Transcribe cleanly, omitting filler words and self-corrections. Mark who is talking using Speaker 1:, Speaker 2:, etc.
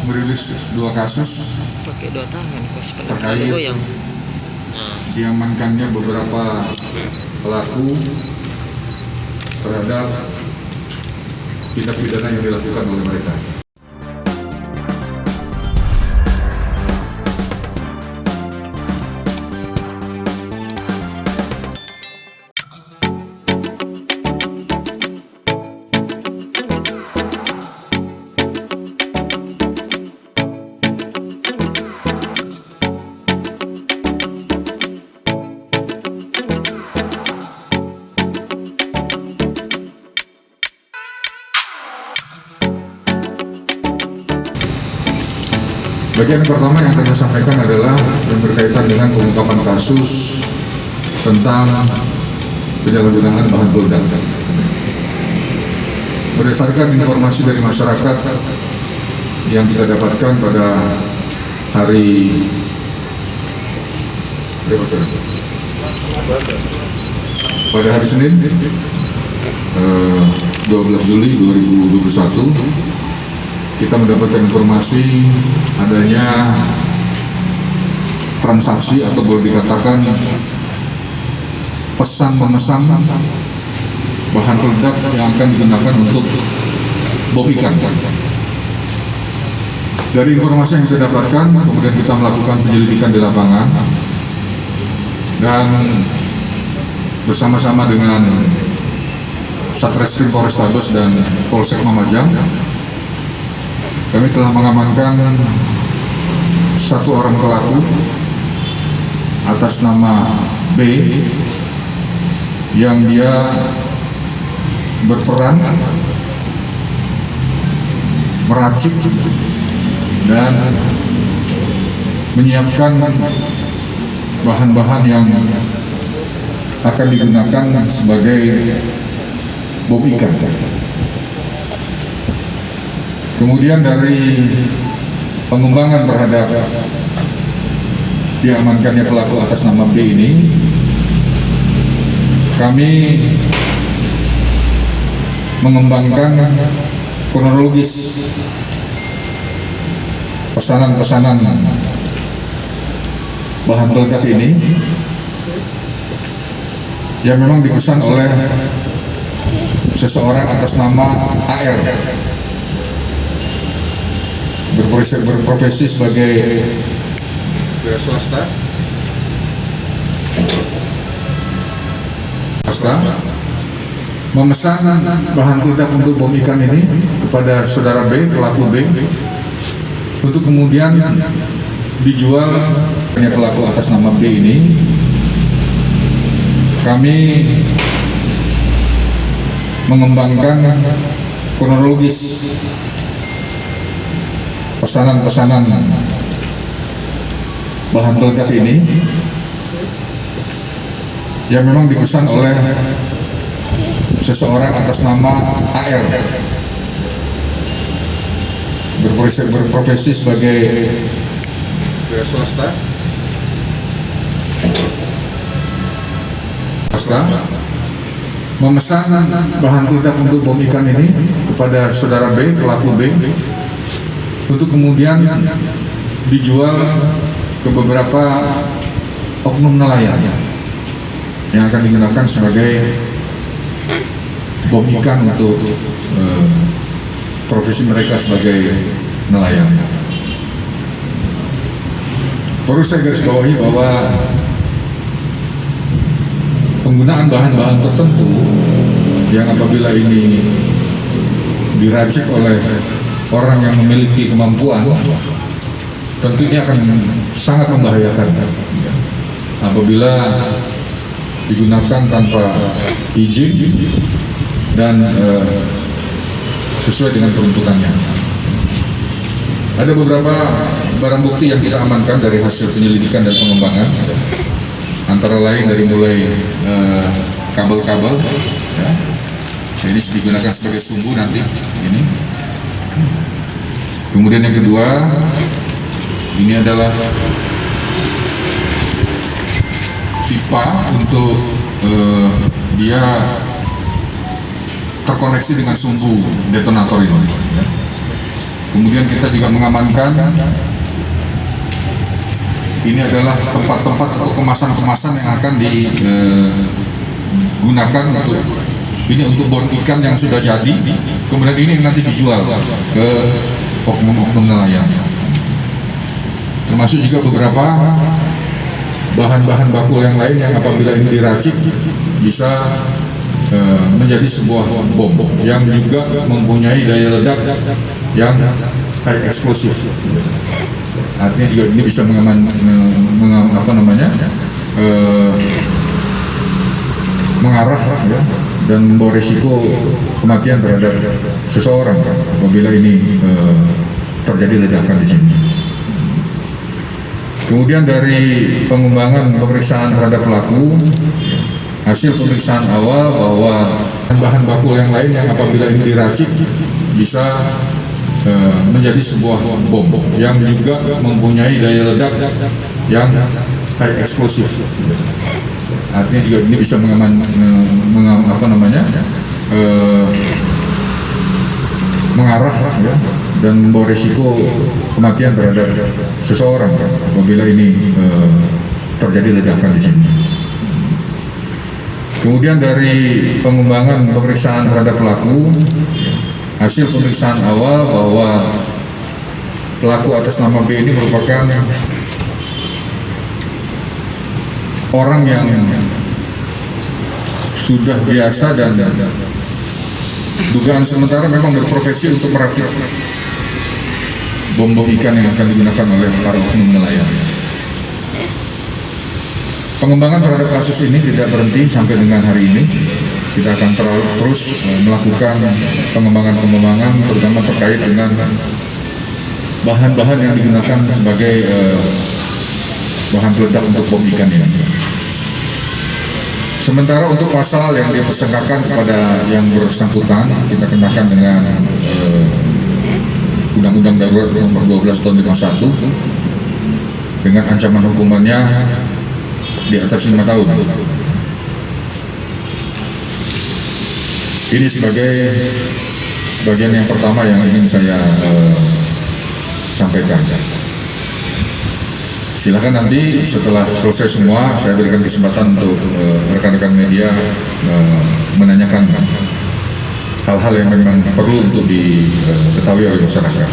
Speaker 1: merilis 2 kasus
Speaker 2: pakai 2 tangan
Speaker 1: terkait diamankannya beberapa pelaku terhadap tindak pidana yang dilakukan oleh mereka. Bagian pertama yang akan saya sampaikan adalah yang berkaitan dengan pengungkapan kasus tentang penyalahgunaan bahan peledak. Berdasarkan informasi dari masyarakat yang kita dapatkan pada hari Senin 12 Juli 2021, kita mendapatkan informasi adanya transaksi atau boleh dikatakan pesan memesan bahan peledak yang akan digunakan untuk bom ikan. Dari informasi yang saya dapatkan, kemudian kita melakukan penyelidikan di lapangan dan bersama-sama dengan Satreskrim Polrestabes dan Polsek Mamajang, kami telah mengamankan 1 orang pelaku atas nama B yang dia berperan meracik dan menyiapkan bahan-bahan yang akan digunakan sebagai bom ikan. Kemudian dari pengembangan terhadap diamankannya pelaku atas nama B ini, kami mengembangkan kronologis pesanan-pesanan bahan peledak ini yang memang dipesan oleh seseorang atas nama AR, berprofesi sebagai swasta, memesan bahan peledak untuk bom ikan ini kepada saudara B, pelaku B, untuk kemudian dijual. Pelaku atas nama B ini kami mengembangkan kronologis pesanan-pesanan bahan peledak ini yang memang dipesan oleh seseorang atas nama AR, berprofesi sebagai swasta, memesan bahan peledak untuk bom ikan ini kepada saudara B, pelaku B, untuk kemudian dijual ke beberapa oknum nelayan yang akan digunakan sebagai bom ikan untuk profesi mereka sebagai nelayan. Perlu saya garis bawahi bahwa penggunaan bahan-bahan tertentu yang apabila ini diracik oleh orang yang memiliki kemampuan, tentunya akan sangat membahayakan apabila digunakan tanpa izin dan sesuai dengan peruntukannya. Ada beberapa barang bukti yang kita amankan dari hasil penyelidikan dan pengembangan, antara lain dari mulai kabel-kabel, ya. Ini digunakan sebagai sumbu nanti ini. Kemudian yang kedua, ini adalah pipa untuk dia terkoneksi dengan sumbu detonator ini, ya. Kemudian kita juga mengamankan ini adalah tempat-tempat atau kemasan-kemasan yang akan digunakan untuk bon ikan yang sudah jadi, kemudian ini nanti dijual ke oknum-oknum nelayan. Termasuk juga beberapa bahan-bahan baku yang lain yang apabila ini diracik bisa menjadi sebuah bom yang juga mempunyai daya ledak yang high explosive. Artinya juga ini bisa mengarah ya, dan membawa risiko kematian terhadap seseorang apabila ini terjadi ledakan di sini. Kemudian dari pengembangan pemeriksaan terhadap pelaku, hasil pemeriksaan awal bahwa bahan baku yang lain yang apabila ini diracik bisa menjadi sebuah bom yang juga mempunyai daya ledak yang high explosive. Artinya juga ini bisa mengarah ya, dan membawa risiko kematian terhadap seseorang apabila ini terjadi ledakan di sini. Kemudian dari pengembangan pemeriksaan terhadap pelaku, hasil pemeriksaan awal bahwa pelaku atas nama B ini merupakan orang yang sudah biasa dan dugaan sementara memang berprofesi untuk merakit bom ikan yang akan digunakan oleh para oknum nelayan. Pengembangan terhadap kasus ini tidak berhenti sampai dengan hari ini. Kita akan terus melakukan pengembangan terutama terkait dengan bahan-bahan yang digunakan sebagai bahan peledak untuk bom ikan ini. Sementara untuk pasal yang dipersangkakan kepada yang bersangkutan, kita kenakan dengan Undang-Undang Darurat Nomor 12 Tahun 51 dengan ancaman hukumannya di atas 5 tahun. Ini sebagai bagian yang pertama yang ingin saya sampaikan. Silakan nanti setelah selesai semua saya berikan kesempatan untuk rekan-rekan media menanyakan hal-hal yang memang perlu untuk diketahui oleh masyarakat.